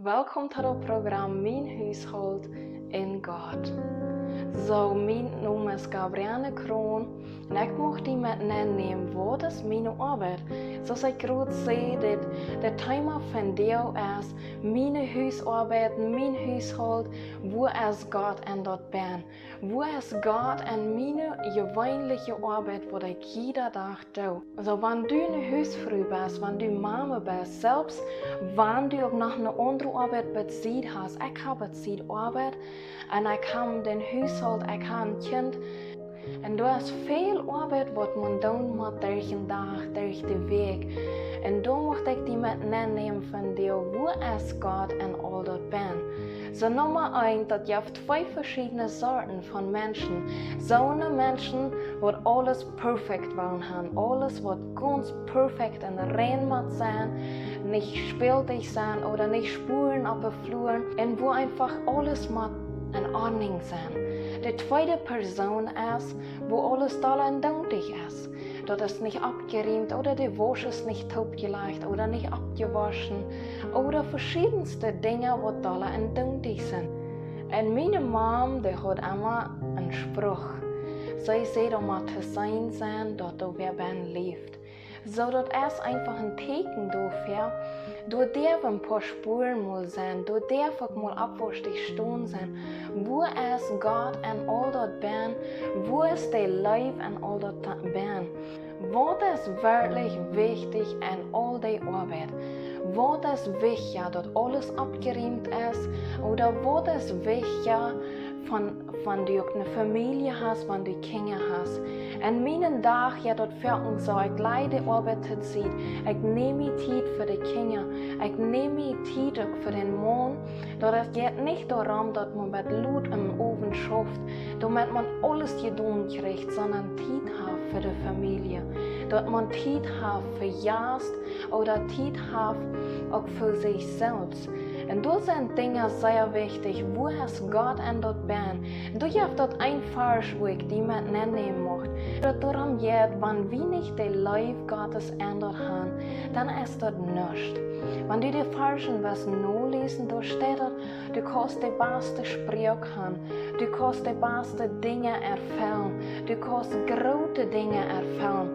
Welkom tot het programma Mien, Hushault in Gott. Zo, mijn naam is Gabrielle Kroon en ik mocht die met nemen. Wat is mijn arbeid? Zoals ik groot zei, dat thema van deel is mijn huisarbeid, mijn huishoud. Wo is Gott en dat ben? Wo is Gott en mijn gewöhnliche arbeid wat ik iedere dag doe? Zo, wanneer du een huisvrouw bent, wanneer du mama bent, zelfs wanneer du ook nog een andere arbeid bezit hast. Ik heb bezit arbeid en ik heb den huishoud, ik heb een kind. En er is veel arbeid wat men doen moet durch een dag, durch de week. En dan mocht ik die met nemen van deel, wo is God en al dat ben. Zo nummer 1, dat je hebt twee verschillende soorten van mensen. Zo'n mensen wat alles perfect willen hebben, alles wat ganz perfect en rein moet zijn, niet spiltig zijn oder niet spuren op de vloer en wo einfach alles moet in ordnung zijn. De tweede persoon is, wo alles doll en dumpig is. Dat is niet abgeruimd oder de was is niet opgelegd oder niet abgewaschen oder verschiedenste dingen wat doll en dumpig zijn. En mijn mom, die had immer een spruch. Zij zei om maar te zijn dat du weer ben leeft. So, dat is einfach een teken dafür. Du darfst ein paar Spuren mal sein, du darfst auch mal abwärtig stehen sein. Wo ist Gott und all das ben? Wo ist der Leib und all das ben? Was ist wirklich wichtig in all die Arbeit? Was ist wichtig, dass alles abgeräumt ist? Oder was ist wichtig, wenn du eine Familie hast, wenn du Kinder hast? En mijn dag, ja, dat verken zo, ik leide arbeid te zien. Ik neem me tijd voor de kinderen. Ik neem me tijd ook voor den man. Dat het gaat niet daarom dat man met lood im oven schaft, damit man alles gedaan krijgt, sondern tijd heeft voor de familie. Dat man tijd heeft voor juist, oder tijd heeft ook voor zichzelf. En dat zijn dingen zeer wichtig. Wo is God en dat ben? Du hebt dat een Fahrschweg, die man nemen mocht. Dat daarom gaat, wanneer we niet de Leib Gottes ändert haben, dan is dat nichts. Wanneer du die Versen was nolesen, da steht dat, du kannst de beste Sprüche haben, du kannst de beste Dinge erfüllen, du kannst große Dinge erfüllen.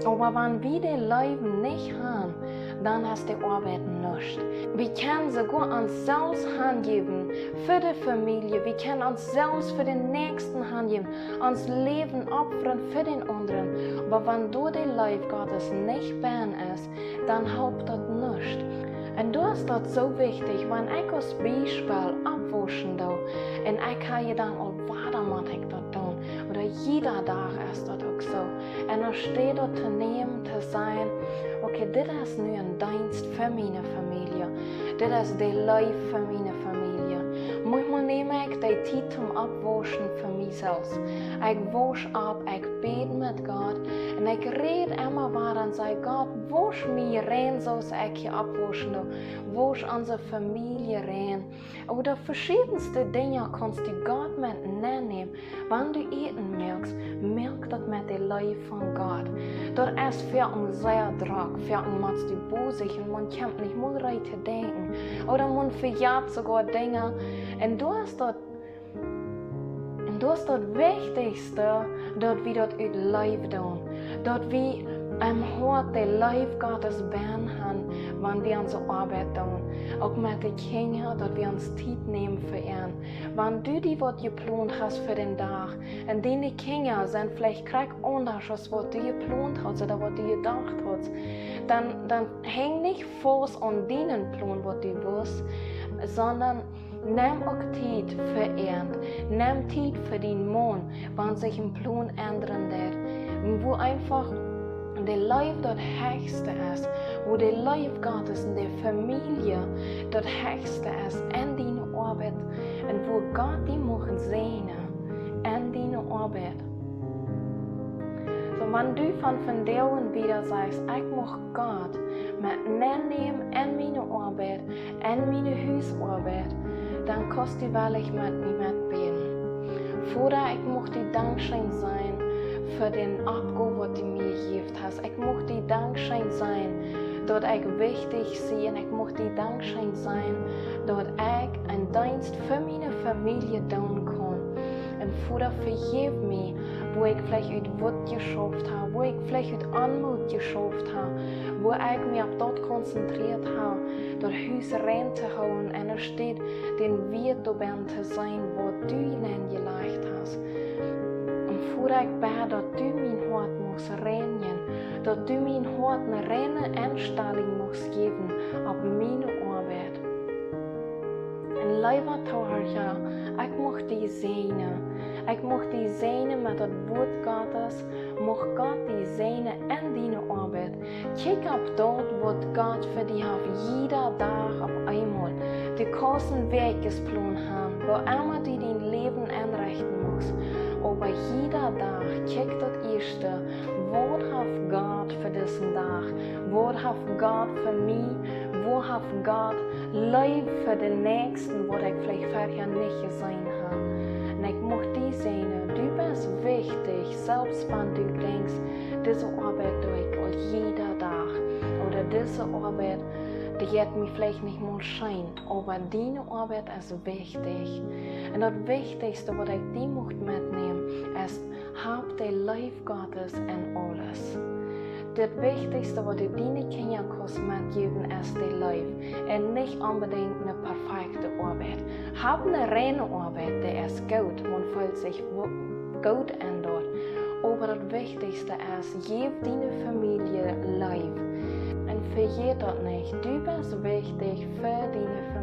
Aber wenn wir die Leib nicht haben, dann ist die Arbeit nichts. Wir können sogar uns selbst hingeben für die Familie. Wir können uns selbst für den Nächsten hingeben, uns Leben opfern für den anderen. Aber wenn du die Leib Gottes nicht ben ist, dann hilft das nichts. Und da ist das so wichtig, wenn ich als Beispiel abwaschen do, und ich kann je dann auch weiter muss ich das tun. Oder jeder Tag ist das auch so. Und dann steht dort zu nehmen, zu sein, okay, dit is nu een dienst voor mijn familie. Dit is de Leib voor mijn familie. Manchmal neem ik de tijd om abwaschen voor mezelf. Ik wasch ab, ik bid met God. En ik red immer waar en zeg, God, wasch mij rein zoals ik je abwaschen doe. Wasch onze familie rein. Oder verschiedenste dingen kannst du Gott met nemen. Wanneer du eten merkst, merk dat met de Leib van God. Dat is voor een zeer druk. Verken moet du bozig en man komt niet meer uit te denken. Oder man verjaagt sogar Dinge. En dat is dat wichtigste, dat we dat uit Leib doen. Dat we im Hort de Leib Gottes ben haben, wenn wir unsere Arbeit tun. Auch mit den Kindern, dass wir uns Zeit nehmen für ihn. Wenn du die was geplant hast für den Tag, und deine Kinder sind vielleicht gerade anders, als was du geplant hast oder was du gedacht hast, dann häng nicht fest an deinen Plan, was du willst, sondern nimm auch Zeit für ihn. Nimm Zeit für den Mann, wenn sich ein Plan ändern wird. Wo einfach der Leib das Höchste ist, wo der Leib Gottes in der Familie das Höchste ist, in deiner Arbeit, und wo Gott die machen sehen, in deiner Arbeit. So, wenn du von denen wieder sagst, ich mag Gott mit nehmen in meine Arbeit, in meine Hausarbeit, dann kannst du wirklich mit mir mitbeten. Vorher, ich mag dir Dankschein sein für den Abgabe, was du mir gegeben hast. Ich mag dir Dankschein sein, dat ik wichtig zie en ik mag die dankzij zijn dat ik een dienst voor mijn familie doen kan. En Vader, vergeef mij, wo ik vielleicht uit Wut geschaft habe, wo ik vielleicht uit Anmut geschaft habe, wo ik mich op dat concentreerd habe, dat Huis rein te houden en er steht, den Weg du bent te zijn, wat du in gelegd hast. En Vader, ik bid dat du mijn hart moest reinigen, dat du mijn hart een reine instelling moest geven op mijn arbeid. En liever Tochter, ik mag die zegenen. Ik mag die zegenen met het woord Gottes, mag God die zegenen in die arbeid. Kijk op dat wat God voor die heeft, jeder dag op eenmaal. Die kosten werkesplan hebben, waar immer die dein leven inrichten moest. Aber jeder dag, kijk dat eerste, wat heeft God voor deze dag? Wat heeft God voor mij? Wat heeft God lief voor de nächsten, wat ik vielleicht vorher niet gezien heb? En ik mag die zijn, du bist wichtig, selbst wenn du denkst, diese Arbeit doe ik al jeder dag. Oder diese Arbeit, die geht mir vielleicht nicht mal schein, aber deine Arbeit ist wichtig. En das Wichtigste, was ich die mocht mitnehmen, ist, hab die Lief Gottes in alles. Das Wichtigste, was du deine Kinder kannst mitgeben, ist die Lief. Und nicht unbedingt eine perfekte Arbeit. Hab eine reine Arbeit, die ist gut, man fühlt sich gut an dort. Aber das Wichtigste ist, gib deine Familie Lief. Und vergiss das nicht, du bist wichtig für deine Familie.